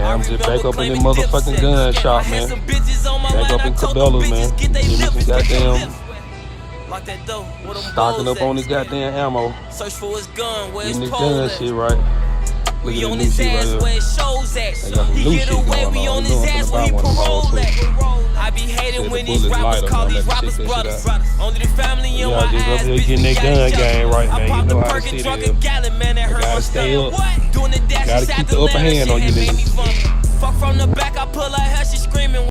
I'm just back up in the motherfucking gun shop, man. Back up in Cabela's, man. Give me some goddamn stocking up on the goddamn ammo. Getting this gun shit right. Look at the new shit right here. They got some new shit going on. You know I'm finna buy one of those too. I be hating when these bullets rappers lighter, call man. these Let me rappers check that brothers. shit out. Only the family in Yeah, my just up eyes. here getting that gun game right, man. You know how the shit shit drunk is. and gallon, man. That hurt Gotta my stay stomach. up. Doing the dash Gotta inside keep the upper ladder, hand shit on you that made me niggas. vomit. Fuck from the back, I pull her hair, she screaming.